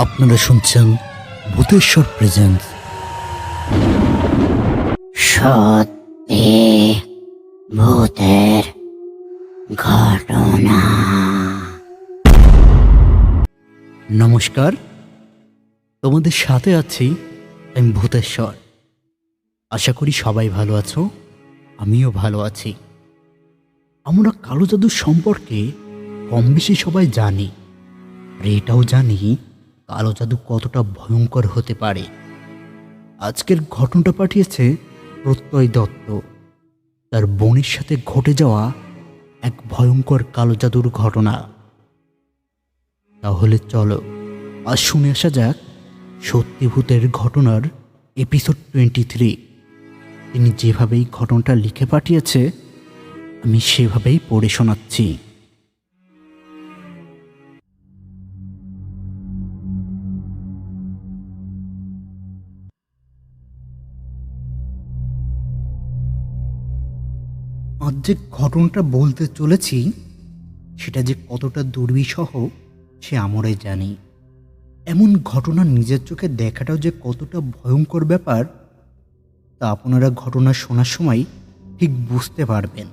আপনারা শুনছেন ভূতেশ্বর প্রেজেন্স। সত্যি ভূতের ঘটনা। নমস্কার, তোমাদের সাথে আছি আমি ভূতেশ্বর। আশা করি সবাই ভালো আছো, আমিও ভালো আছি। আমরা কালো জাদু সম্পর্কে কম বেশি সবাই জানি, আর এটাও জানি কালো জাদু কতটা ভয়ঙ্কর হতে পারে। আজকের ঘটনাটা পাঠিয়েছে প্রত্যয় দত্ত। তার বোনের সাথে ঘটে যাওয়া এক ভয়ঙ্কর কালো জাদুর ঘটনা। তাহলে চলো আজ শুনে আসা যাক সত্যি ভূতের ঘটনার এপিসোড 23। তিনি যেভাবেই ঘটনাটা লিখে পাঠিয়েছে আমি সেভাবেই পড়ে শোনাচ্ছি। আজ যে ঘটনাটা বলতে চলেছি সেটা যে কতটা দুর্বিষহ সে আমরাই জানি। এমন ঘটনা নিজের চোখে দেখাটাও যে কতটা ভয়ঙ্কর ব্যাপার তা আপনারা ঘটনা শোনার সময় ঠিক বুঝতে পারবেন।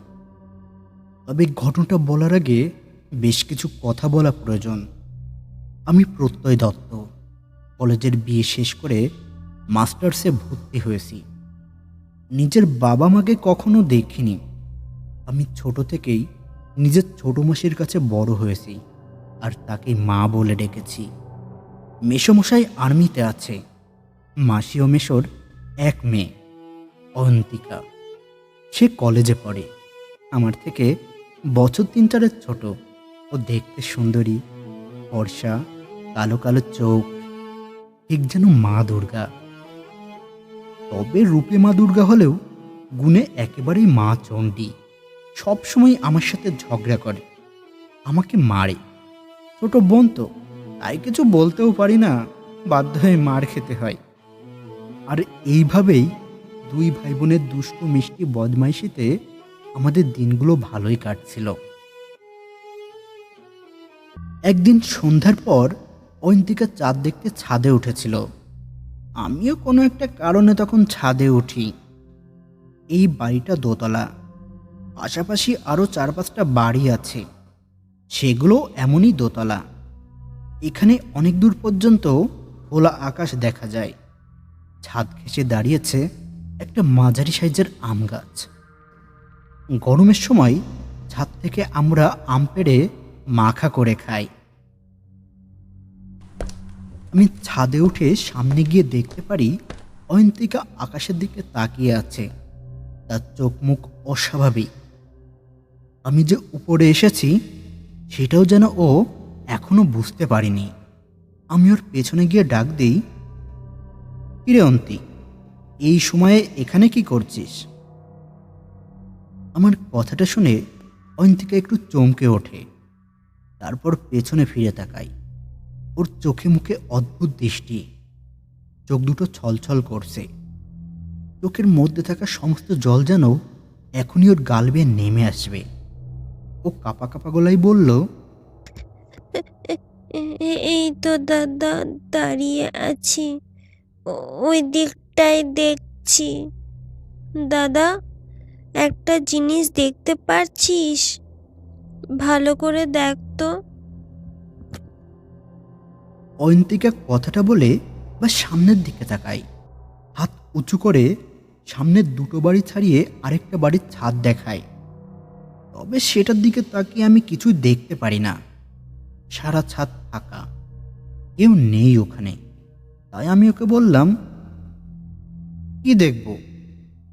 তবে ঘটনাটা বলার আগে বেশ কিছু কথা বলা প্রয়োজন। আমি প্রত্যয় দত্ত, কলেজের বিয়ে শেষ করে মাস্টার্সে ভর্তি হয়েছি। নিজের বাবা মাকে কখনো দেখিনি। আমি ছোট থেকেই নিজের ছোট মাসির কাছে বড় হয়েছি, আর তাকে মা বলে ডেকেছি। মেসোমশাই আর্মিতে আছে। মাসি ও মেসোর এক মেয়ে অয়ন্তিকা, সে কলেজে পড়ে। আমার থেকে বছর 3-4 ছোট। ও দেখতে সুন্দরী, ফর্সা, কালো কালো চোখ, ঠিক যেন মা দুর্গা। তবে রূপে মা দুর্গা হলেও গুণে একেবারেই মা চণ্ডী। সবসময় আমার সাথে ঝগড়া করে, আমাকে মারে। ছোট বোন তো, তাই কিছু বলতেও পারি না, বাধ্য হয়ে মার খেতে হয়। আর এইভাবেই দুই ভাই বোনের দুষ্টু মিষ্টি বদমাইশিতে আমাদের দিনগুলো ভালোই কাটছিল। একদিন সন্ধ্যার পর অয়ন্তিকা চাঁদ দেখতে ছাদে উঠেছিল। আমিও কোনো একটা কারণে তখন ছাদে উঠি। এই বাড়িটা দোতলা, পাশাপাশি আরও 4-5টা বাড়ি আছে, সেগুলো এমনই দোতলা। এখানে অনেক দূর পর্যন্ত খোলা আকাশ দেখা যায়। ছাদ ঘেঁষে দাঁড়িয়েছে একটা মাঝারি সাইজের আম গাছ। গরমের সময় ছাদ থেকে আমরা আম পেড়ে মাখা করে খাই। আমি ছাদে উঠে সামনে গিয়ে দেখতে পারি অয়ন্তিকা আকাশের দিকে তাকিয়ে আছে। তার চোখ মুখ অস্বাভাবিক। আমি যে উপরে এসেছি সেটাও যেন ও এখনো বুঝতে পারিনি। আমি ওর পেছনে গিয়ে ডাক দিই, কিরে অন্তি, এই সময়ে এখানে কি করছিস? আমার কথাটা শুনে অয়ন্তিকা একটু চমকে ওঠে। তারপর পেছনে ফিরে তাকাই। ওর চোখে মুখে অদ্ভুত দৃষ্টি, চোখ দুটো ছলছল করছে। চোখের মধ্যে থাকা সমস্ত জল যেন এখনই ওর গাল বেয়ে নেমে আসবে। ও কাঁপা কাঁপা গলায় বলল, এই তো দাদা দাঁড়িয়ে আছি, ওই দিকটাই দেখছি। দাদা, একটা জিনিস দেখতে পারছিস? ভালো করে দেখ তো। অয়ন্তিকা কথাটা বলে বা সামনের দিকে তাকাই। হাত উঁচু করে সামনের দুটো বাড়ি ছাড়িয়ে আরেকটা বাড়ির ছাদ দেখায়। তবে সেটার দিকে তাকিয়ে আমি কিছুই দেখতে পারি না। সারা ছাদ ফাঁকা, কেউ নেই ওখানে। তাই আমি ওকে বললাম, কি দেখব?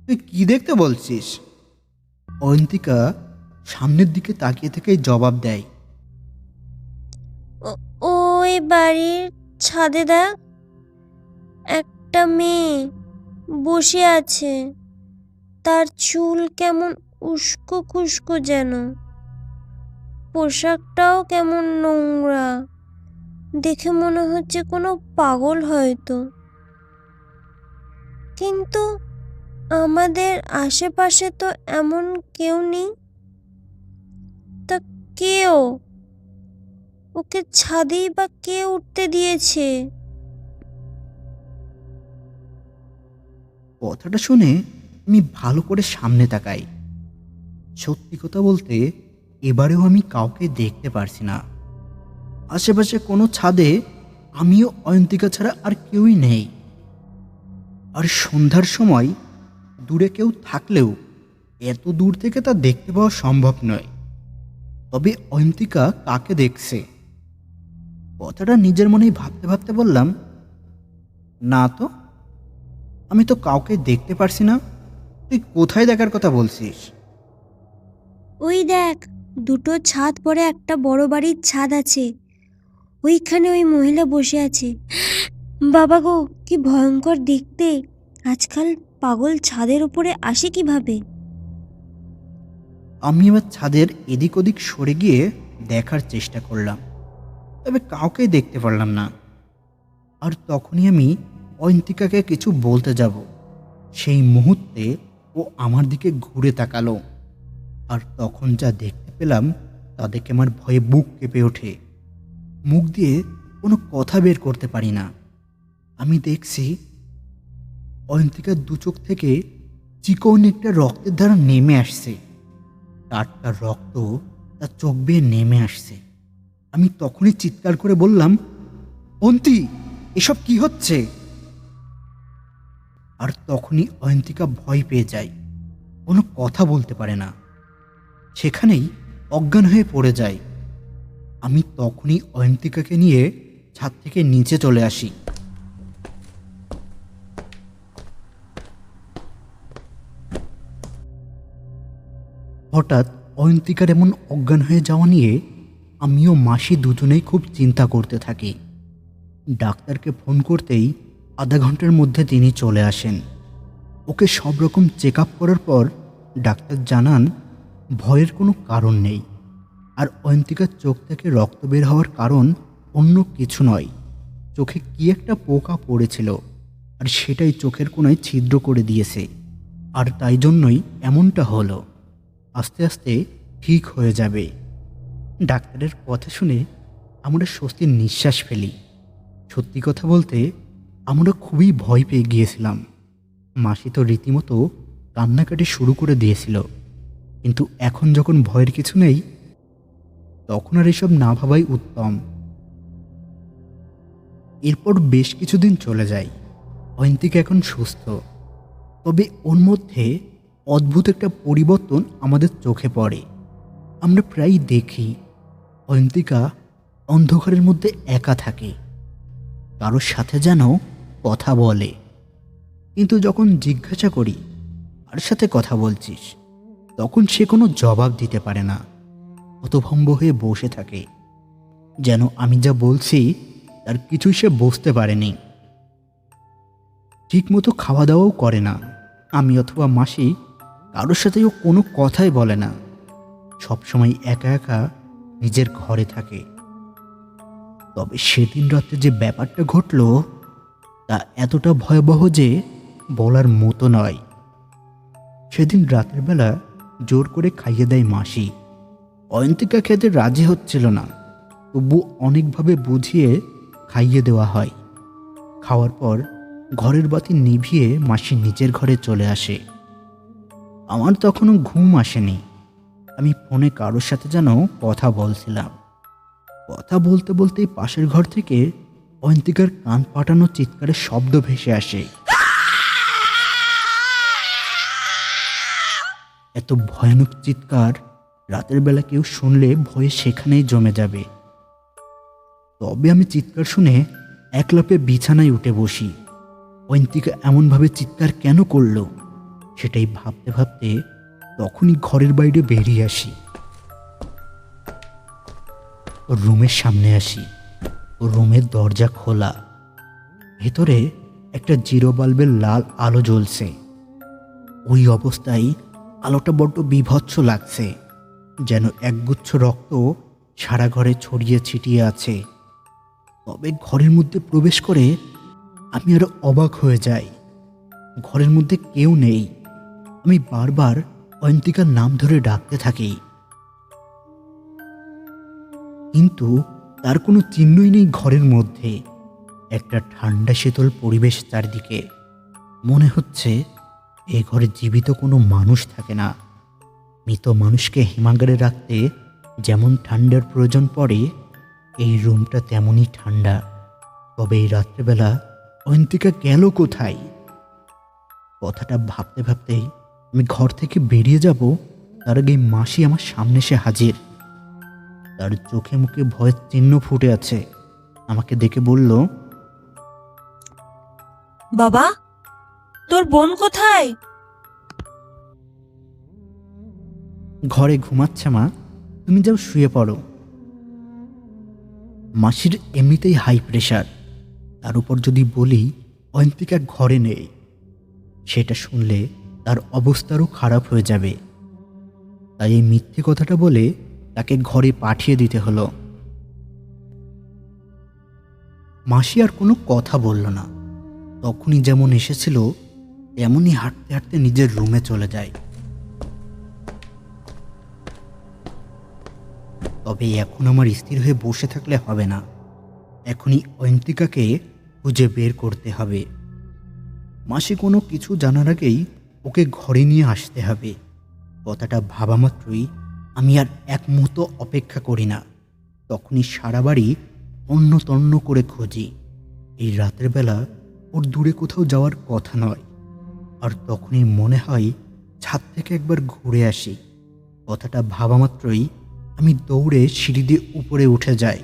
তুই কি দেখতে বলছিস? অয়ন্তিকা সামনের দিকে তাকিয়ে থেকেই জবাব দেয়, ওই বাড়ির ছাদে দেখ, একটা মেয়ে বসে আছে। তার চুল কেমন উস্কো খুস্কো যেন, পোশাকটাও কেমন নোংরা, দেখে মনে হচ্ছে কোনো পাগল হয়তো। কিন্তু আমাদের আশেপাশে তো এমন কেউ নেই। তা কেও ওকে ছাদেই বা কে উঠতে দিয়েছে? কথাটা শুনে আমি ভালো করে সামনে তাকাই। সত্যি কথা বলতে এবারেও আমি কাউকে দেখতে পারছি না। আশেপাশে কোনো ছাদে আমিও অয়ন্তিকা ছাড়া আর কেউই নেই। আর সন্ধ্যার সময় দূরে কেউ থাকলেও এত দূর থেকে তা দেখতে পাওয়া সম্ভব নয়। তবে অয়ন্তিকা কাকে দেখছে? কথাটা নিজের মনেই ভাবতে ভাবতে বললাম, না তো, আমি তো কাউকে দেখতে পারছি না। তুই কোথায় দেখার কথা বলছিস? ওই দেখ, দুটো ছাদ পরে একটা বড় বাড়ির ছাদ আছে, ওইখানে ওই মহিলা বসে আছে। বাবা গো, কি ভয়ঙ্কর দেখতে! আজকাল পাগল ছাদের উপরে আসে কিভাবে? আমি এবার ছাদের এদিক ওদিক সরে গিয়ে দেখার চেষ্টা করলাম, তবে কাউকে দেখতে পারলাম না। আর তখনই আমি অয়ন্তিকাকে কিছু বলতে যাব, সেই মুহূর্তে ও আমার দিকে ঘুরে তাকালো। আর তখন যা দেখতে পেলাম তা দেখে আমার ভয়ে বুক কেঁপে ওঠে। মুখ দিয়ে কোনো কথা বের করতে পারি না। আমি দেখছি অয়ন্তিকার দু চোখ থেকে চিকন একটা রক্তের ধারা নেমে আসছে। টাটকা রক্ত তার চোখ বেয়ে নেমে আসছে। আমি তখনই চিৎকার করে বললাম, অন্তি, এসব কি হচ্ছে? আর তখনই অয়ন্তিকা ভয় পেয়ে যায়, কোনো কথা বলতে পারে না, সেখানেই অজ্ঞান হয়ে পড়ে যায়। আমি তখনই অয়ন্তিকাকে নিয়ে ছাদ থেকে নিচে চলে আসি। হঠাৎ অয়ন্তিকার এমন অজ্ঞান হয়ে যাওয়া নিয়ে আমিও মাসি দুজনেই খুব চিন্তা করতে থাকি। ডাক্তারকে ফোন করতেই আধা ঘন্টার মধ্যে তিনি চলে আসেন। ওকে সব রকম চেক আপ করার পর ডাক্তার জানান ভয়ের কোনো কারণ নেই। আর অয়ন্তিকার চোখ থেকে রক্ত বের হওয়ার কারণ অন্য কিছু নয়, চোখে কি একটা পোকা পড়েছিল আর সেটাই চোখের কোণায় ছিদ্র করে দিয়েছে। আর তাই জন্যই এমনটা হলো। আস্তে আস্তে ঠিক হয়ে যাবে। ডাক্তারের কথা শুনে আমরা স্বস্তির নিঃশ্বাস ফেলি। সত্যি কথা বলতে আমরা খুবই ভয় পেয়ে গিয়েছিলাম। মাসি তো রীতিমতো কান্নাকাটি শুরু করে দিয়েছিল। কিন্তু এখন যখন ভয়ের কিছু নেই, তখন আর এসব না ভাবাই উত্তম। এরপর বেশ কিছুদিন চলে যায়। অয়ন্তিকা এখন সুস্থ, তবে ওর মধ্যে অদ্ভুত একটা পরিবর্তন আমাদের চোখে পড়ে। আমরা প্রায়ই দেখি অয়ন্তিকা অন্ধকারের মধ্যে একা থাকে, কারোর সাথে যেন কথা বলে। কিন্তু যখন জিজ্ঞাসা করি কার সাথে কথা বলছিস, তখন সে কোনো জবাব দিতে পারে না, হতভম্ব হয়ে বসে থাকে, যেন আমি যা বলছি তার কিছুই সে বুঝতে পারেনি। ঠিকমতো খাওয়া দাওয়াও করে না। আমি অথবা মাসি কারোর সাথেও কোনো কথাই বলে না, সবসময় একা একা নিজের ঘরে থাকে। তবে সেদিন রাতে যে ব্যাপারটা ঘটল তা এতটা ভয়াবহ যে বলার মতো নয়। সেদিন রাতের বেলা জোর করে খাইয়ে দেয় মাসি। অয়ন্তিকা খেতে রাজি হচ্ছিল না, তবু অনেকভাবে বুঝিয়ে খাইয়ে দেওয়া হয়। খাওয়ার পর ঘরের বাতি নিভিয়ে মাসি নিজের ঘরে চলে আসে। আমার তখনও ঘুম আসেনি। আমি ফোনে কারোর সাথে যেন কথা বলছিলাম। কথা বলতে বলতেই পাশের ঘর থেকে অয়ন্তিকার কান ফাটানো চিৎকারের শব্দ ভেসে আসে। এত ভয়ানক চিৎকার রাতের বেলা কেউ শুনলে ভয়ে সেখানেই জমে যাবে। তবে আমি চিৎকার শুনে একলাপে বিছানায় উঠে বসি। অয়ন্তিকা এমনভাবে চিৎকার কেন করলো সেটাই ভাবতে ভাবতে তখনই ঘরের বাইরে বেরিয়ে আসি। ওর রুমের সামনে আসি। ওর রুমের দরজা খোলা, ভেতরে একটা জিরো বাল্বের লাল আলো জ্বলছে। ওই অবস্থায় আলোটা বড্ড বীভৎস লাগছে, যেন একগুচ্ছ রক্ত সারা ঘরে ছড়িয়ে ছিটিয়ে আছে। তবে ঘরের মধ্যে প্রবেশ করে আমি আরো অবাক হয়ে যাই। ঘরের মধ্যে কেউ নেই। আমি বারবার অয়ন্তিকার নাম ধরে ডাকতে থাকি, কিন্তু তার কোনো চিহ্নই নেই ঘরের মধ্যে। একটা ঠান্ডা শীতল পরিবেশ চারদিকে। মনে হচ্ছে এ ঘরে জীবিত কোনো মানুষ থাকে না। মৃত মানুষকে হিমাগারে রাখতে যেমন ঠান্ডার প্রয়োজন পড়ে, এই রুমটা তেমনই ঠান্ডা। তবে এই রাত্রেবেলা অয়ন্তিকা গেল কোথায়? কথাটা ভাবতে ভাবতেই আমি ঘর থেকে বেরিয়ে যাব, তার আগে মাসি আমার সামনে এসে হাজির। তার চোখে মুখে ভয়ের চিহ্ন ফুটে আছে। আমাকে দেখে বলল, বাবা, তোর বোন কোথায়? ঘরে ঘুমাচ্ছে মা, তুমি যাও শুয়ে পড়ো। মাসির এমনিতেই হাই প্রেশার, তার উপর যদি বলি অয়ন্তিকা ঘরে নেই, সেটা শুনলে তার অবস্থারও খারাপ হয়ে যাবে। তাই এই মিথ্যে কথাটা বলে তাকে ঘরে পাঠিয়ে দিতে হলো। মাসি আর কোনো কথা বলল না। তখনই যেমন এসেছিল তেমনই হাঁটতে হাঁটতে নিজের রুমে চলে যায়। তবে এখন আমার স্থির হয়ে বসে থাকলে হবে না। এখনই অয়ন্তিকাকে খুঁজে বের করতে হবে। মাসি কোনো কিছু জানার আগেই ওকে ঘরে নিয়ে আসতে হবে। কথাটা ভাবা মাত্রই আমি আর এক মুহূর্ত অপেক্ষা করি না। তখনই সারা বাড়ি অন্য তন্ন করে খুঁজি। এই রাতের বেলা ওর দূরে কোথাও যাওয়ার কথা নয়। আর তখনই মনে হয় ছাদ থেকে একবার ঘুরে আসি। কথাটা ভাবা মাত্রই আমি দৌড়ে সিঁড়ি দিয়ে উপরে উঠে যাই।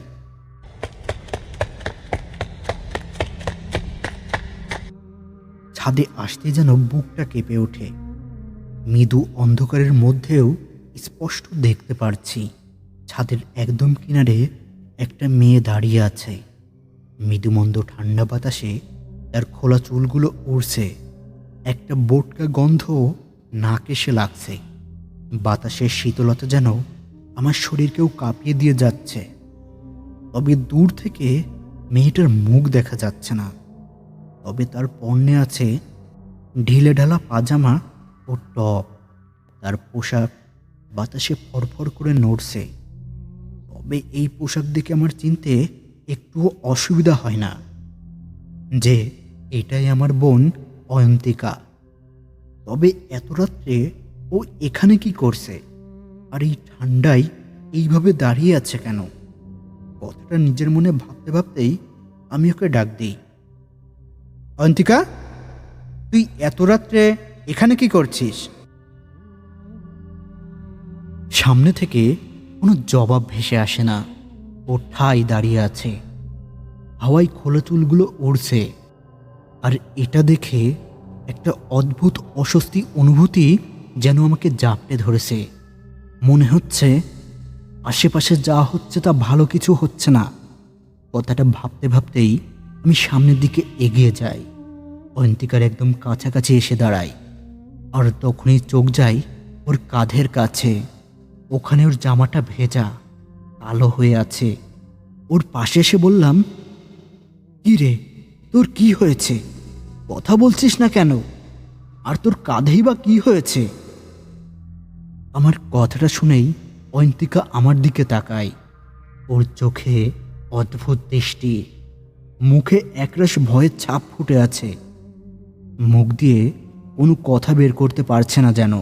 ছাদে আসতে যেন বুকটা কেঁপে ওঠে। মৃদু অন্ধকারের মধ্যেও স্পষ্ট দেখতে পারছি ছাদের একদম কিনারে একটা মেয়ে দাঁড়িয়ে আছে। মৃদুমন্দ ঠান্ডা বাতাসে তার খোলা চুলগুলো উড়ছে। একটা বোটকা গন্ধ নাক এসে লাগছে। বাতাসের শীতলতা যেন আমার শরীরকেও কাঁপিয়ে দিয়ে যাচ্ছে। তবে দূর থেকে মেয়েটার মুখ দেখা যাচ্ছে না। তবে তার পরনে আছে ঢিলে ঢালা পাজামা ও টপ। তার পোশাক বাতাসে ফরফর করে নড়ছে। তবে এই পোশাক দেখে আমার চিনতে একটুও অসুবিধা হয় না যে এটাই আমার বোন অয়ন্তিকা। তবে এত রাত্রে ও এখানে কি করছে? আর এই ঠান্ডায় এইভাবে দাঁড়িয়ে আছে কেন? কথাটা নিজের মনে ভাবতে ভাবতেই আমি ওকে ডাক দিই, অয়ন্তিকা, তুই এত রাত্রে এখানে কি করছিস? সামনে থেকে কোনো জবাব ভেসে আসে না। ও ঠাই দাঁড়িয়ে আছে। হাওয়ায় খোলা চুলগুলো উড়ছে। আর এটা দেখে একটা অদ্ভুত অস্বস্তি অনুভূতি যেন আমাকে জাপটে ধরেছে। মনে হচ্ছে আশেপাশে যা হচ্ছে তা ভালো কিছু হচ্ছে না। কথাটা ভাবতে ভাবতেই আমি সামনের দিকে এগিয়ে যাই। অয়ন্তিকার একদম কাছাকাছি এসে দাঁড়াই। আর তখনই চোখ যায় ওর কাঁধের কাছে। ওখানে ওর জামাটা ভেজা, কালো হয়ে আছে। ওর পাশে এসে বললাম, কি রে, তোর কি হয়েছে? কথা বলছিস না কেন? আর তোর কাঁধেই বা কি হয়েছে? আমার কথাটা শুনেই অয়ন্তিকা আমার দিকে তাকায়। ওর চোখে অদ্ভুত দৃষ্টি, মুখে একরাশ ভয়ের ছাপ ফুটে আছে। মুখ দিয়ে কোনো কথা বের করতে পারছে না যেন।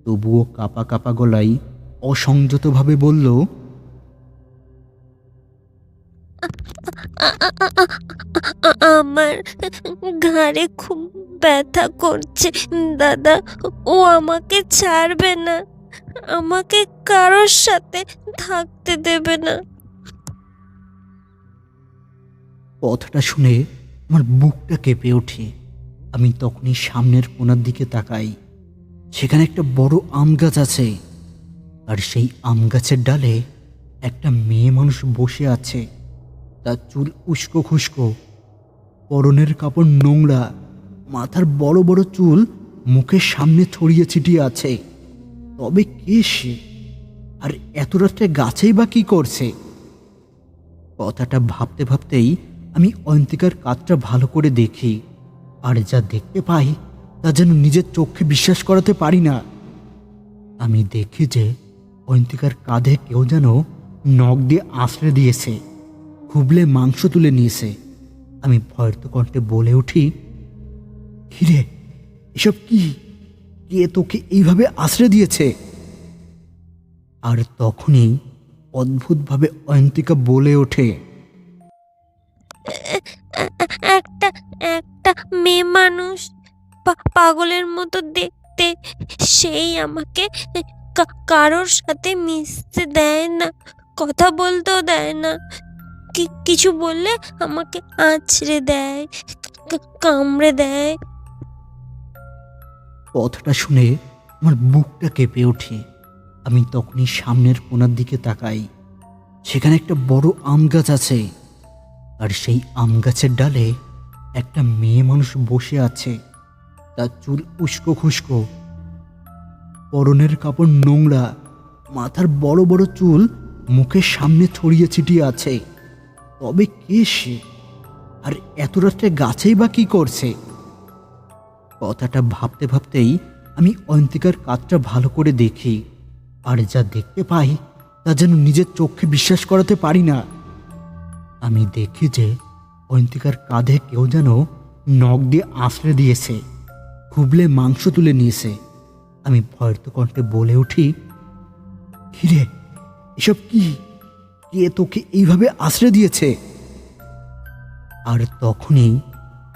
তবুও কাঁপা কাঁপা গলায় অসংযতভাবে বলল, আমার ঘাড়ে খুব ব্যথা করছে দাদা। ও আমাকে ছাড়বে না, আমাকে কারোর সাথে থাকতে দেবে না। কথাটা শুনে আমার বুকটা কেঁপে ওঠে। আমি তখনই সামনের কোণার দিকে তাকাই। সেখানে একটা বড় আম গাছ আছে। আর সেই আম গাছের ডালে একটা মেয়ে মানুষ বসে আছে। তার চুল উস্কো খুস্কো, পরনের কাপড় নোংরা, মাথার বড় বড় চুল মুখের সামনে ছড়িয়ে ছিটিয়ে আছে। তবে কে সে? আর এত রাত্রে গাছেই বা কি করছে? কথাটা ভাবতে ভাবতেই আমি অয়ন্তিকার কাঁধটা ভালো করে দেখি। আর যা দেখতে পাই তা যেন নিজের চোখে বিশ্বাস করাতে পারি না। আমি দেখি যে অয়ন্তিকার কাঁধে কেউ যেন নখ দিয়ে আঁচড়ে দিয়েছে, খুবলে মাংস তুলে নিয়েছে। আমি ভয়ত কণ্ঠে বলে উঠি, কিরে, এসব কি? কে তোকে এইভাবে আঁচড়ে দিয়েছে? আর তখনই অদ্ভুতভাবে অয়ন্তিকা বলে ওঠে, একটা একটা মেয়ে মানুষ, পাগলের মতো দেখতে, সেই আমাকে কারোর সাথে মিশতে দেয় না, কথা বলতেও দেয় না, কিছু বললে আমাকে আঁচড়ে দেয়, কামড়ে দেয়। কথাটা শুনে আমার বুকটা কেঁপে ওঠে। আমি তখনই সামনের কোণার দিকে তাকাই। সেখানে একটা বড় আম গাছ আছে, আর সেই আম গাছের ডালে একটা মেয়ে মানুষ বসে আছে। তার চুল উস্কো খুস্কো, পরনের কাপড় নোংরা, মাথার বড় বড় চুল মুখের সামনে ছড়িয়ে ছিটিয়ে আছে। তবে কে সে? আর এত রাত্রে গাছেই বা কি করছে? কথাটা ভাবতে ভাবতেই আমি অয়ন্তিকার কাজটা ভালো করে দেখি, আর যা দেখতে পাই তা যেন নিজের চোখে বিশ্বাস করাতে পারি না। আমি দেখি যে অয়ন্তিকার কাঁধে কেউ যেন নখ দিয়ে আঁচড়ে দিয়েছে, খুবলে মাংস তুলে নিয়েছে। আমি ভয়ত কণ্ঠে বলে উঠি, কিরে, এসব কি? কে তোকে এইভাবে আঁচড়ে দিয়েছে? আর তখনই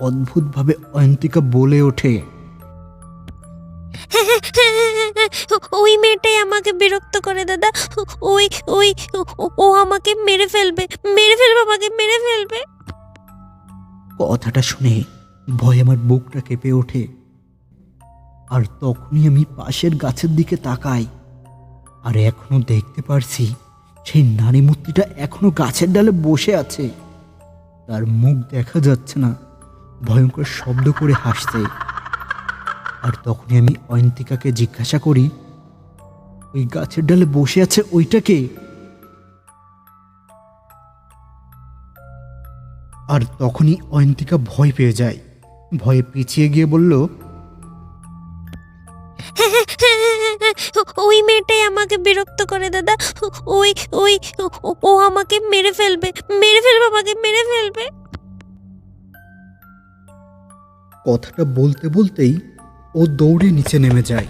অদ্ভুতভাবে অয়ন্তিকা বলে ওঠে, ওই মেয়েটাই আমাকে বিরক্ত করে দাদা, ওই ওই ও আমাকে মেরে ফেলবে, আমাকে মেরে ফেলবে। কথাটা শুনে ভয়ে আমার বুকটা কেঁপে ওঠে। আর তখনই আমি পাশের গাছের দিকে তাকাই, আর এখনো দেখতে পারছি সেই নারী মূর্তিটা এখনো গাছের ডালে বসে আছে। তার মুখ দেখা যাচ্ছে না, ভয়ঙ্কর শব্দ করে হাসছে। আর তখনই আমি অয়ন্তিকাকে জিজ্ঞাসা করি, ওই গাছের ডালে বসে আছে ওইটাকে? আর তখনই অয়ন্তিকা ভয় পেয়ে যায়, ভয়ে পিছিয়ে গিয়ে বলল, ওই মেয়েটাই আমাকে বিরক্ত করে দাদা, ওই ওই ও আমাকে মেরে ফেলবে, আমাকে মেরে ফেলবে। কথাটা বলতে বলতেই ও দৌড়ে নিচে নেমে যায়।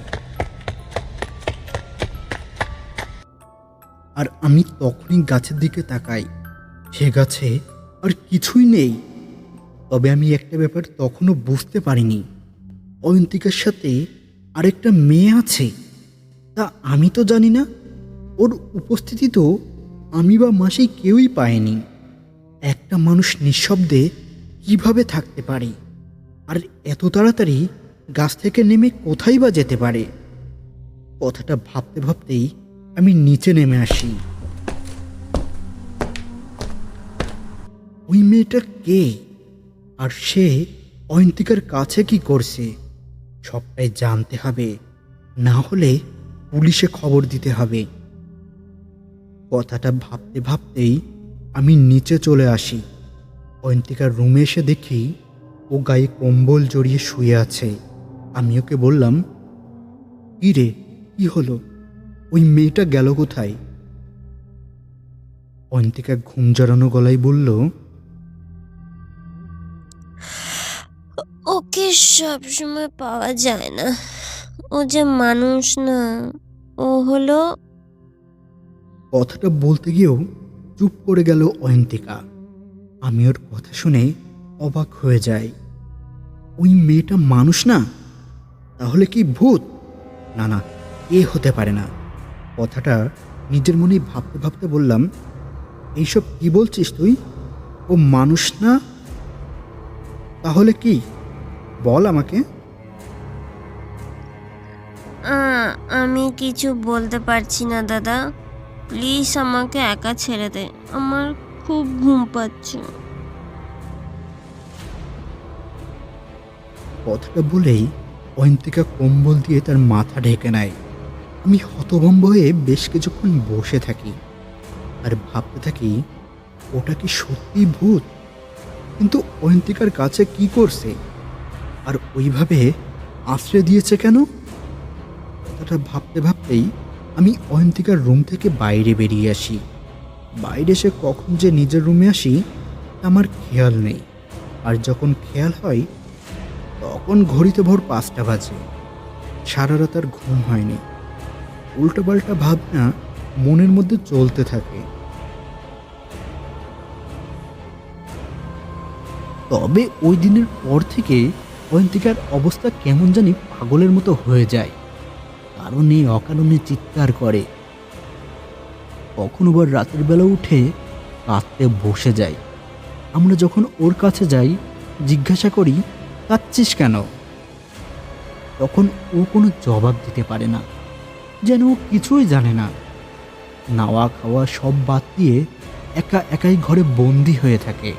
আর আমি তখনই গাছের দিকে তাকাই, সে গাছে আর কিছুই নেই। তবে আমি একটা ব্যাপার তখনও বুঝতে পারিনি, অয়ন্তিকার সাথে আরেকটা মেয়ে আছে, তা আমি তো জানি না। ওর উপস্থিতি তো আমি বা মাসি কেউই পায়নি। একটা মানুষ নিঃশব্দে কিভাবে থাকতে পারে, আর এত তাড়াতাড়ি গাছ থেকে নেমে কোথায় বা যেতে পারে? কথাটা ভাবতে ভাবতেই আমি নিচে নেমে আসি। ওই মেয়েটা কে, আর সে অয়ন্তিকার কাছে কি করছে? সবটাই জানতে হবে, না হলে পুলিশে খবর দিতে হবে। কথাটা ভাবতে ভাবতেই আমি নিচে চলে আসি। অয়ন্তিকার রুমে এসে দেখি ও গায়ে কম্বল জড়িয়ে শুয়ে আছে। আমি ওকে বললাম, কি রে, কি হলো? ওই মেয়েটা গেল কোথায়? অয়ন্তিকা ঘুম জড়ানো গলায় বলল, ওকে সব সময় পাওয়া যায় না, ও যে মানুষ না, ও হলো। কথাটা বলতে গিয়েও চুপ করে গেল অয়ন্তিকা। আমি ওর কথা শুনে অবাক হয়ে যাই। ওই মেয়েটা মানুষ না, তাহলে কি ভূত? না না, এ হতে পারে না। কথাটা নিজের মনেই ভাবতে ভাবতে বললাম, এইসব কি বলছিস তুই? ও মানুষ না, তাহলে কি? বল আমাকে। আমি কিছু বলতে পারছি না দাদা, প্লিজ আমাকে একা ছেড়ে দে, আমার খুব ঘুম পাচ্ছে। কথাটা বলেই অয়ন্তিকা কম্বল দিয়ে তার মাথা ঢেকে নেয়। আমি হতভম্ব হয়ে বেশ কিছুক্ষণ বসে থাকি আর ভাবতে থাকি, ওটা কি সত্যি ভূত? কিন্তু অয়ন্তিকার কাছে কি করছে, আর ওইভাবে আশ্রয় দিয়েছে কেন? কথাটা ভাবতে ভাবতেই আমি অয়ন্তিকার রুম থেকে বাইরে বেরিয়ে আসি। বাইরে এসে কখন যে নিজের রুমে আসি আমার খেয়াল নেই। আর যখন খেয়াল হয় তখন ঘড়িতে ভোর 5টা বাজে। সারা রাত আর ঘুম হয়নি। উল্টোপাল্টা ভাবনা মনের মধ্যে চলতে থাকে। তবে ওই দিনের পর থেকে অয়ন্তিকার অবস্থা কেমন জানি পাগলের মতো হয়ে যায়। কারণে অকারণে চিৎকার করে। কখনো আবার রাতের বেলা উঠে কাঁদতে বসে যায়। আমরা যখন ওর কাছে যাই, জিজ্ঞাসা করি কাঁদছিস কেন, তখন ও কোনো জবাব দিতে পারে না, যেন ও কিছুই জানে না। নাওয়া খাওয়া সব বাদ দিয়ে একা একাই ঘরে বন্দি হয়ে থাকে।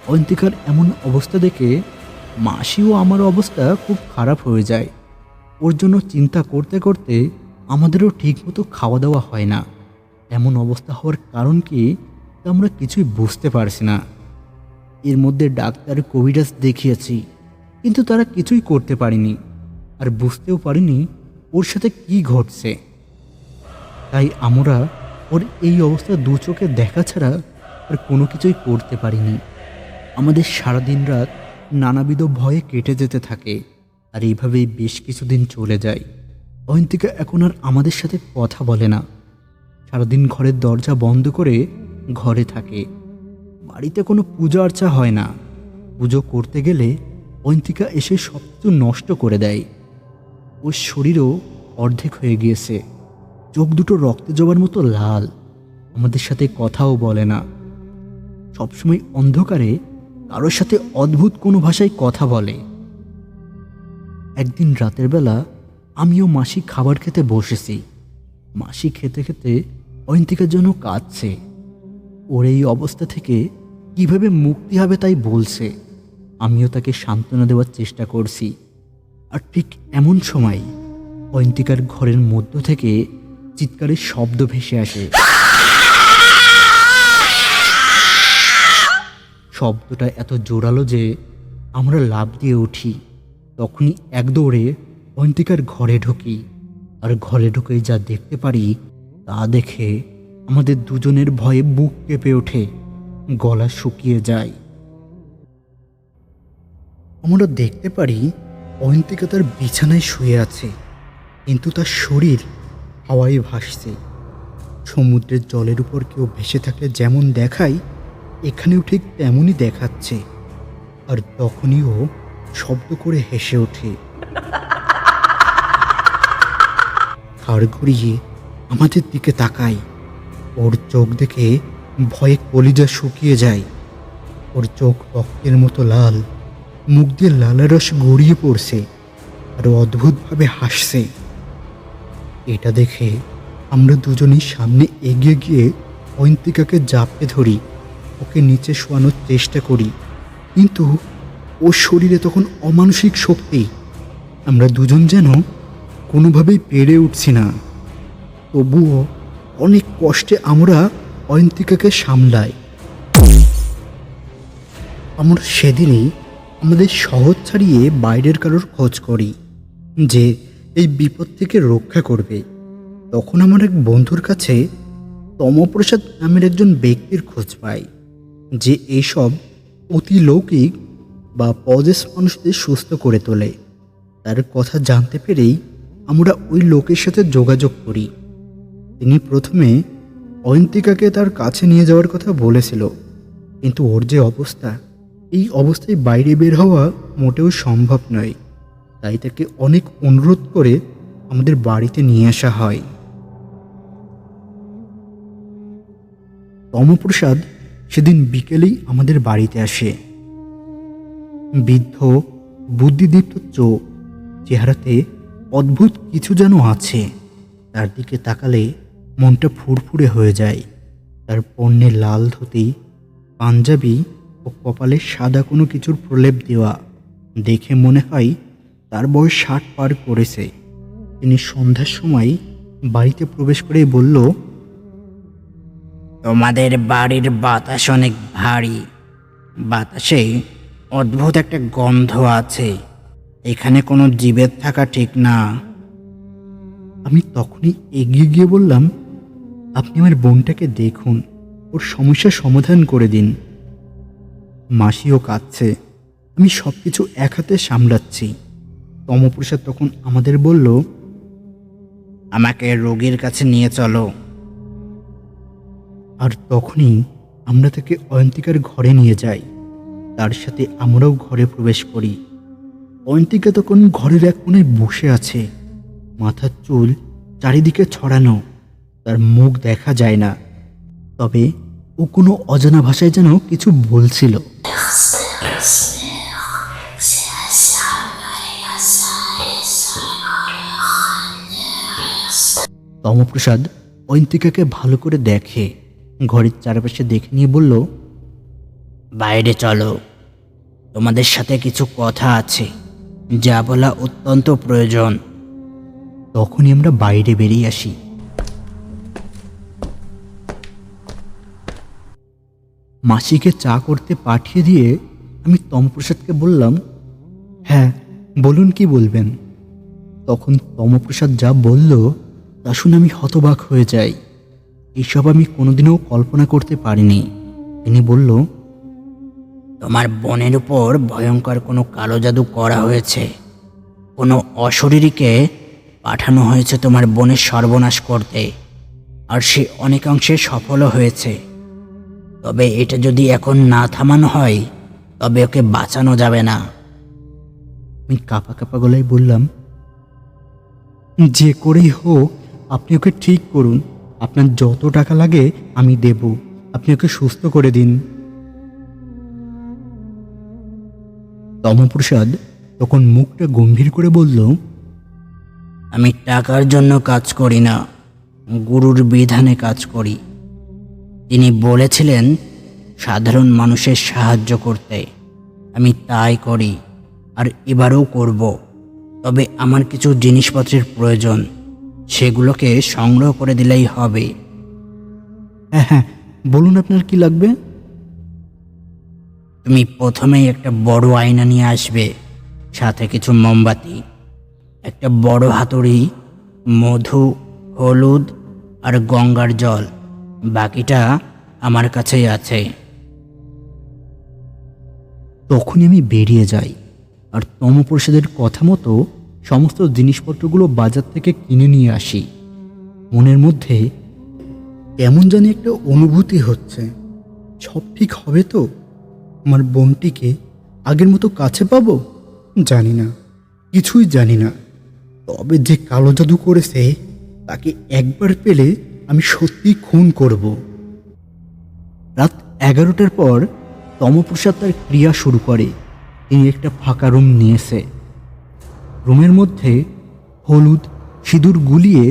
অয়ন্তিকার এমন অবস্থা দেখে মাসিও আমার অবস্থা খুব খারাপ হয়ে যায়। ওর জন্য চিন্তা করতে করতে আমাদেরও ঠিকমতো খাওয়া দাওয়া হয় না। এমন অবস্থা হওয়ার কারণ কি তা আমরা কিছুই বুঝতে পারছি না। এর মধ্যে ডাক্তার কবিরাজ দেখিয়েছি, কিন্তু তারা কিছুই করতে পারেনি, আর বুঝতেও পারিনি ওর সাথে কি ঘটছে। তাই আমরা ওর এই অবস্থা দু চোখে দেখা ছাড়া আর কোনো কিছুই করতে পারিনি। আমাদের সারাদিন রাত নানাবিধ ভয়ে কেটে যেতে থাকে, আর এইভাবেই বেশ কিছুদিন চলে যায়। অয়ন্তিকা এখন আর আমাদের সাথে কথা বলে না। সারাদিন ঘরের দরজা বন্ধ করে ঘরে থাকে। বাড়িতে কোনো পূজা আর্চা হয় না। পুজো করতে গেলে অয়ন্তিকা এসে সব কিছু নষ্ট করে দেয়। ওর শরীরও অর্ধেক হয়ে গিয়েছে। চোখ দুটো রক্তে জবার মতো লাল। আমাদের সাথে কথাও বলে না। সবসময় অন্ধকারে কারোর সাথে অদ্ভুত কোনো ভাষায় কথা বলে। একদিন রাতের বেলা আমিও মাসি খাবার খেতে বসেছি। মাসি খেতে খেতে অয়ন্তিকার জন্য কাঁদছে। ওর এই অবস্থা থেকে কিভাবে মুক্তি হবে তাই বলছে। আমিও তাকে সান্ত্বনা দেওয়ার চেষ্টা করছি। আর ঠিক এমন সময় অয়ন্তিকার ঘরের মধ্য থেকে চিৎকারের শব্দ ভেসে আসে। শব্দটা এত জোরালো যে আমরা লাফ দিয়ে উঠি। তখনই এক দৌড়ে অয়ন্তিকার ঘরে ঢুকি। আর ঘরে ঢুকেই যা দেখতে পারি তা দেখে আমাদের দুজনের ভয়ে বুক কেঁপে ওঠে, গলা শুকিয়ে যায়। আমরা দেখতে পারি অয়ন্তিকা তার বিছানায় শুয়ে আছে, কিন্তু তার শরীর হাওয়ায় ভাসছে। সমুদ্রের জলের উপর কেউ ভেসে থাকলে যেমন দেখায়, এখানেও ঠিক তেমনই দেখাচ্ছে। আর তখনই ও শব্দ করে হেসে ওঠে। ঘাড় ঘুরিয়ে আমাদের দিকে তাকায়। ওর চোখ দেখে ভয়ে কলিজা শুকিয়ে যায়। ওর চোখ রক্তের মতো লাল, মুখ দিয়ে লালা রস গড়িয়ে পড়ছে, আর অদ্ভুতভাবে হাসছে। এটা দেখে আমরা দুজনেই সামনে এগিয়ে গিয়ে অয়ন্তিকাকে জাপটে ধরি, ওকে নিচে শোয়ানোর চেষ্টা করি, কিন্তু ওর শরীরে তখন অমানসিক শক্তি। আমরা দুজন যেন কোনোভাবেই পেরে উঠছি না। তবুও অনেক কষ্টে আমরা অয়ন্তিকাকে সামলাই। আমরা সেদিনই আমাদের শহর ছাড়িয়ে বাইরের কারোর খোঁজ করি যে এই বিপদ থেকে রক্ষা করবে। তখন আমার এক বন্ধুর কাছে তমপ্রসাদ নামের একজন ব্যক্তির খোঁজ পাই, যে এইসব অতিলৌকিক বা পজেস মানুষদের সুস্থ করে তোলে। তার কথা জানতে পেরেই আমরা ওই লোকের সাথে যোগাযোগ করি। তিনি প্রথমে অয়ন্তিকাকে তার কাছে নিয়ে যাওয়ার কথা বলেছিল, কিন্তু ওর যে অবস্থা, এই অবস্থায় বাইরে বের হওয়া মোটেও সম্ভব নয়। তাই তাকে অনেক অনুরোধ করে আমাদের বাড়িতে নিয়ে আসা হয়। তমপ্রসাদ সেদিন বিকেলেই আমাদের বাড়িতে আসে। বৃদ্ধ বুদ্ধিদীপ্ত চোখ, চেহারাতে অদ্ভুত কিছু যেন আছে। তার দিকে তাকালে মনটা ফুরফুরে হয়ে যায়। তার পরনে লাল ধুতি, পাঞ্জাবি ও কপালে সাদা কোনো কিছুর প্রলেপ দেওয়া দেখে মনে হয় তার বয়স 60 পার করেছে। তিনি সন্ধ্যার সময় বাড়িতে প্রবেশ করে বলল, তোমাদের বাড়ির বাতাস অনেক ভারী। বাতাসে অদ্ভুত একটা গন্ধ আছে। এখানে কোনো জীবের থাকা ঠিক না। আমি তখনই এগিয়ে গিয়ে বললাম, আপনি আমার বোনটাকে দেখুন, ওর সমস্যার সমাধান করে দিন। মাসিও কাঁদছে, আমি সব কিছু এক হাতে সামলাচ্ছি। তমপ্রসাদ তখন আমাদের বলল, আমাকে রোগীর কাছে নিয়ে চলো। আর তখনই আমরা তাকে অয়ন্তিকার ঘরে নিয়ে যাই। তার সাথে আমরাও ঘরে প্রবেশ করি। অয়ন্তিকা তখন ঘরের এক কোণায় বসে আছে, মাথার চুল চারিদিকে ছড়ানো, তার মুখ দেখা যায় না, তবে ও কোনো অজানা ভাষায় যেন কিছু বলছিল। তমপ্রসাদ অয়ন্তিকাকে ভালো করে দেখে, ঘরের চারপাশে দেখে নিয়ে বলল, বাইরে চলো, তোমাদের সাথে কিছু কথা আছে যা বলা অত্যন্ত প্রয়োজন। তখনই আমরা বাইরে বেরিয়ে আসি। মাসিকে চা করতে পাঠিয়ে দিয়ে আমি তমপ্রসাদকে বললাম, হ্যাঁ বলুন, কি বলবেন। তখন তমপ্রসাদ যা বলল তা শুনে আমি হতবাক হয়ে যাই। এইসব আমি কোনোদিনও কল্পনা করতে পারিনি। তিনি বলল, তোমার বোনের উপর ভয়ঙ্কর কোনো কালো জাদু করা হয়েছে। কোনো অশরীরীকে পাঠানো হয়েছে তোমার বোনের সর্বনাশ করতে, আর সে অনেকাংশে সফলও হয়েছে। তবে এটা যদি এখন না থামানো হয় তবে ওকে বাঁচানো যাবে না। আমি কাঁপা কাঁপা গলায় বললাম, যে করেই হোক আপনি ওকে ঠিক করুন। আপনার যত টাকা লাগে আমি দেব, আপনি ওকে সুস্থ করে দিন। তমপ্রসাদ তখন মুখটা গম্ভীর করে বলল, আমি টাকার জন্য কাজ করি না, গুরুর বিধানে কাজ করি। তিনি বলেছিলেন সাধারণ মানুষের সাহায্য করতে, আমি তাই করি, আর এবারও করব। তবে আমার কিছু জিনিসপত্রের প্রয়োজন, সেগুলোকে সংগ্রহ করে দিলেই হবে। হ্যাঁ হ্যাঁ বলুন আপনার কি লাগবে। তুমি প্রথমেই একটা বড় আয়না নিয়ে আসবে, সাথে কিছু মোমবাতি, একটা বড় হাতুড়ি, মধু, হলুদ আর গঙ্গার জল। বাকিটা আমার কাছেই আছে। তখনই আমি বেরিয়ে যাই, আর তমপ্রসাদের কথা মতো সমস্ত জিনিসপত্রগুলো বাজার থেকে কিনে নিয়ে আসি। মনের মধ্যে কেমন জানি একটা অনুভূতি হচ্ছে, সব ঠিক হবে তো? আমার বোনটিকে আগের মতো কাছে পাবো? জানি না, কিছুই জানি না। তবে যে কালো জাদু করেছে তাকে একবার পেলে আমি সত্যি খুন করব। রাত 11টার পর তমপ্রসাদ তার ক্রিয়া শুরু করে। তিনি একটা ফাঁকা রুম নিয়েছে। রুমের মধ্যে হলুদ সিঁদুর গুলিয়ে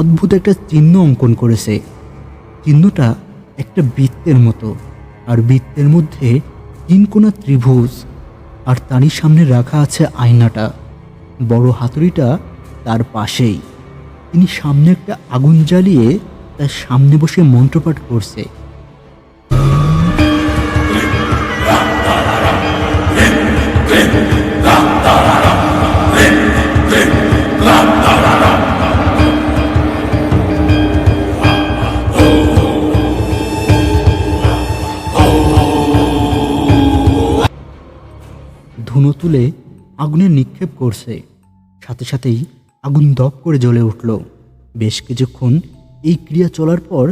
অদ্ভুত একটা চিহ্ন অঙ্কন করেছে। চিহ্নটা একটা বৃত্তের মতো, আর বৃত্তের মধ্যে 3 কোণা ত্রিভুজ, আর তারই সামনে রাখা আছে আয়নাটা। বড় হাতুড়িটা তার পাশেই। তিনি সামনে একটা আগুন জ্বালিয়ে তার সামনে বসে মন্ত্রপাঠ করছে। ধুনো তুলে আগুনে নিক্ষেপ করছে। সাথে সাথেই আগুন দপ করে জ্বলে উঠল। বেশ কিছুক্ষণ এই ক্রিয়া চলার পর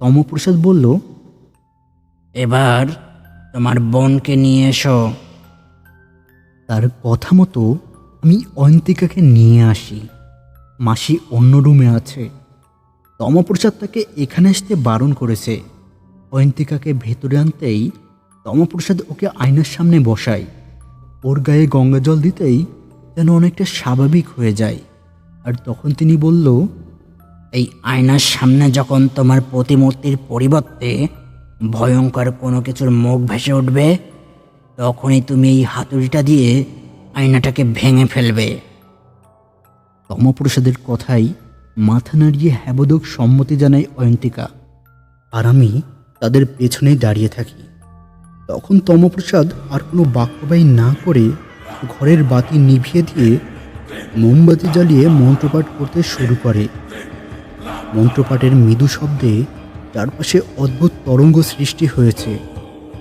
তমপ্রসাদ বলল, এবার তোমার বোনকে নিয়ে এসো। তার কথা মতো আমি অয়ন্তিকাকে নিয়ে আসি। মাসি অন্য রুমে আছে। তমপ্রসাদ তাকে এখানে আসতে বারণ করেছে। অয়ন্তিকাকে ভেতরে আনতেই তমপ্রসাদ ওকে আয়নার সামনে বসায়। ওর গায়ে গঙ্গা জল দিতেই যেন অনেকটা স্বাভাবিক হয়ে যায়। আর তখন তিনি বলল, এই আয়নার সামনে যখন তোমার প্রতিমূর্তির পরিবর্তে ভয়ঙ্কর কোনো কিছুর মুখ ভেসে উঠবে, তখনই তুমি এই হাতুড়িটা দিয়ে আয়নাটাকে ভেঙে ফেলবে। তমপ্রসাদের কথাই মাথা নাড়িয়ে হ্যাবদক সম্মতি জানায় অয়ন্তিকা, আর আমি তাদের পেছনেই দাঁড়িয়ে থাকি। তখন তমপ্রসাদ আর কোনো বাক্যবায়ী না করে ঘরের বাতি নিভিয়ে দিয়ে মোমবাতি জ্বালিয়ে মন্ত্রপাঠ করতে শুরু করে। মন্ত্রপাঠের মৃদু শব্দে চারপাশে অদ্ভুত তরঙ্গ সৃষ্টি হয়েছে,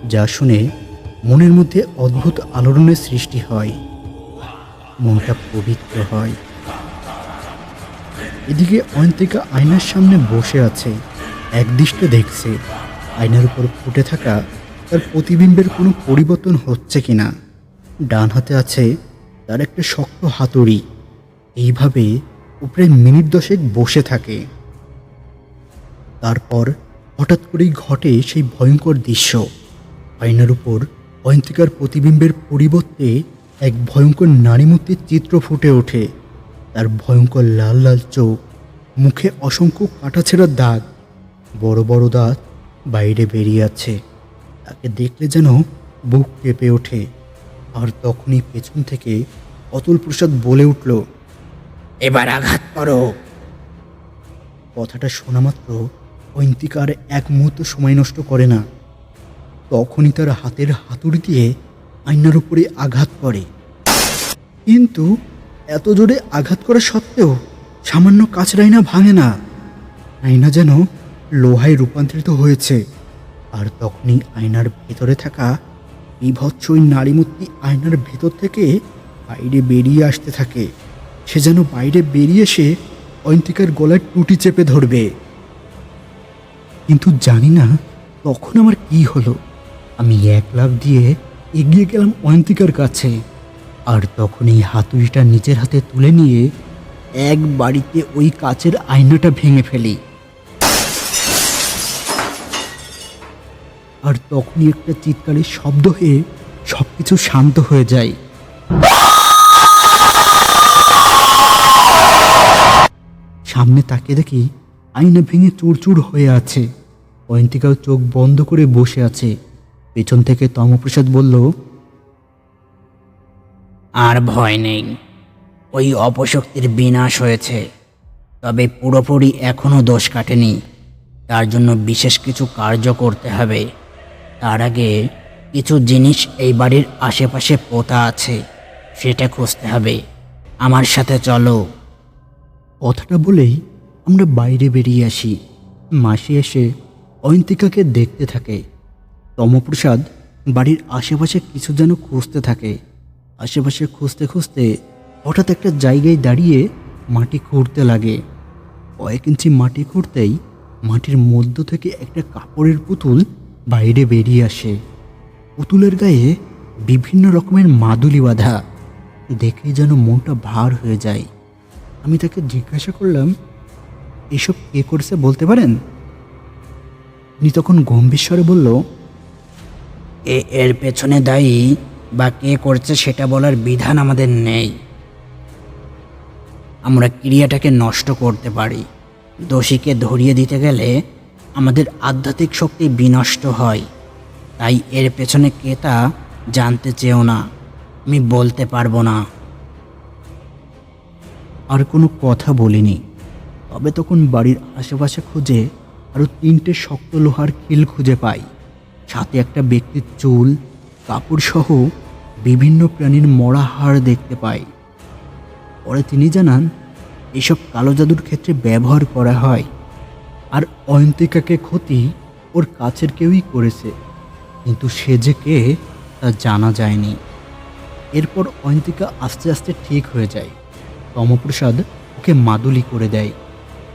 যা শুনে মনের মধ্যে অদ্ভুত আলোড়নের সৃষ্টি হয়, মনটা পবিত্র হয়। এদিকে অয়ন্তিকা আয়নার সামনে বসে আছে, একদৃষ্টে দেখছে আয়নার উপর ফুটে থাকা তার প্রতিবিম্বের কোনো পরিবর্তন হচ্ছে কিনা। ডান হাতে আছে তার একটা শক্ত হাতুড়ি। এইভাবে উপরে মিনিট 10 বসে থাকে। তারপর হঠাৎ করেই ঘটে সেই ভয়ঙ্কর দৃশ্য। আয়নার উপর অয়ন্তিকার প্রতিবিম্বের পরিবর্তে এক ভয়ঙ্কর নারীমূর্তির চিত্র ফুটে ওঠে। তার ভয়ঙ্কর লাল লাল চোখ, মুখে অসংখ্য কাটাছেঁড়া দাগ, বড় বড় দাঁত বাইরে বেরিয়ে আছে। তাকে দেখলে যেন বুক কেঁপে ওঠে। আর তখনই পেছন থেকে অতুল প্রসাদ বলে উঠল, এবার আঘাত করো। কথাটা শোনা মাত্র অয়ন্তিকা আর এক মুহূর্ত সময় নষ্ট করে না। তখনই তার হাতের হাতুড়ি দিয়ে আয়নার উপরে আঘাত করে। কিন্তু এত জোরে আঘাত করা সত্ত্বেও সামান্য কাচের আয়না ভাঙে না। আয়না যেন লোহায় রূপান্তরিত হয়েছে। আর তখনই আয়নার ভেতরে থাকা বিভৎস ওই নারীমূর্তি আয়নার ভেতর থেকে বাইরে বেরিয়ে আসতে থাকে। সে যেন বাইরে বেরিয়ে এসে অয়ন্তিকার গলায় টুটি চেপে ধরবে। কিন্তু জানি না তখন আমার কি হলো। আমি এক লাফ দিয়ে এগিয়ে গেলাম অয়ন্তিকার কাছে। আর তখন এই হাতুড়িটা নিজের হাতে তুলে নিয়ে এক বাড়িতে ওই কাচের আয়নাটা ভেঙে ফেলি। আর তখনই একটা চিৎকারের শব্দ হয়ে সবকিছু শান্ত হয়ে যায়। সামনে তাকিয়ে দেখি আয়না ভেঙে চুরচুর হয়ে আছে। অয়ন্তিকাও চোখ বন্ধ করে বসে আছে। পেছন থেকে তমপ্রসাদ বলল, আর ভয় নেই, ওই অপশক্তির বিনাশ হয়েছে। তবে পুরোপুরি এখনও দোষ কাটেনি। তার জন্য বিশেষ কিছু কার্য করতে হবে। তার আগে কিছু জিনিস এই বাড়ির আশেপাশে পোতা আছে, সেটা খুঁজতে হবে। আমার সাথে চলো। কথাটা বলেই আমরা বাইরে বেরিয়ে আসি। মাসি এসে অয়ন্তিকাকে দেখতে থাকে। তমপ্রসাদ বাড়ির আশেপাশে কিছু যেন খুঁজতে থাকে। আশেপাশে খুঁজতে খুঁজতে হঠাৎ একটা জায়গায় দাঁড়িয়ে মাটি খুঁড়তে লাগে। কয়েক ইঞ্চি মাটি খুঁড়তেই মাটির মধ্য থেকে একটা কাপড়ের পুতুল বাইরে বেরিয়ে আসে। পুতুলের গায়ে বিভিন্ন রকমের মাদুলি বাঁধা। দেখেই যেন মনটা ভার হয়ে যায়। আমি তাকে জিজ্ঞাসা করলাম, এসব কে করেছে বলতে পারেন? উনি তখন গম্ভীর স্বরে বলল, এর পেছনে দায়ী বা কে করছে সেটা বলার বিধান আমাদের নেই। আমরা ক্রিয়াটাকে নষ্ট করতে পারি। দোষীকে ধরিয়ে দিতে গেলে আমাদের আধ্যাত্মিক শক্তি বিনষ্ট হয়। তাই এর পেছনে কে তা জানতে চেও না। আমি বলতে পারবো না। আর কোনো কথা বলিনি। তবে তখন বাড়ির আশেপাশে খুঁজে আরও 3টে শক্ত লোহার খিল খুঁজে পাই। সাথে একটা ব্যক্তির চুল, কাপড় সহ বিভিন্ন প্রাণীর মরা হাড় দেখতে পাই। পরে তিনি জানান এসব কালো জাদুর ক্ষেত্রে ব্যবহার করা হয়। আর অয়ন্তিকাকে ক্ষতি ওর কাছের কেউই করেছে, কিন্তু সে যে কে তা জানা যায়নি। এরপর অয়ন্তিকা আস্তে আস্তে ঠিক হয়ে যায়। তমপ্রসাদ ওকে মাদুলি করে দেয়।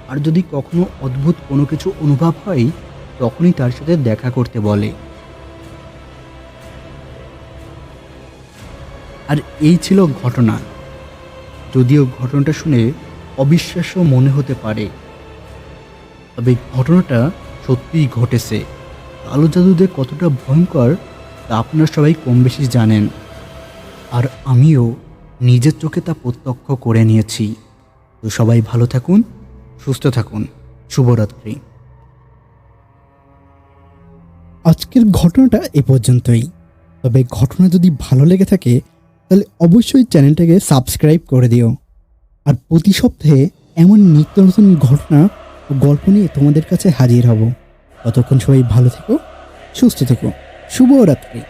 আর যদি কখনো অদ্ভুত কোনো কিছু অনুভব হয় তখনই তার সাথে দেখা করতে বলে। আর এই ছিল ঘটনা। যদিও ঘটনাটা শুনে অবিশ্বাস্য মনে হতে পারে, তবে ঘটনাটা সত্যিই ঘটেছে। কালো জাদুদের কতটা ভয়ঙ্কর তা আপনারা সবাই কম বেশি জানেন। আর আমিও নিজের চোখে তা প্রত্যক্ষ করে নিয়েছি। তো সবাই ভালো থাকুন, সুস্থ থাকুন। শুভরাত্রি। আজকের ঘটনাটা এ পর্যন্তই। তবে ঘটনা যদি ভালো লেগে থাকে তাহলে অবশ্যই চ্যানেলটাকে সাবস্ক্রাইব করে দিও। আর প্রতি সপ্তাহে এমন নিত্য নতুন ঘটনা ও গল্প নিয়ে তোমাদের কাছে হাজির হব। ততক্ষণ সবাই ভালো থেকো, সুস্থ থেকো। শুভরাত্রি।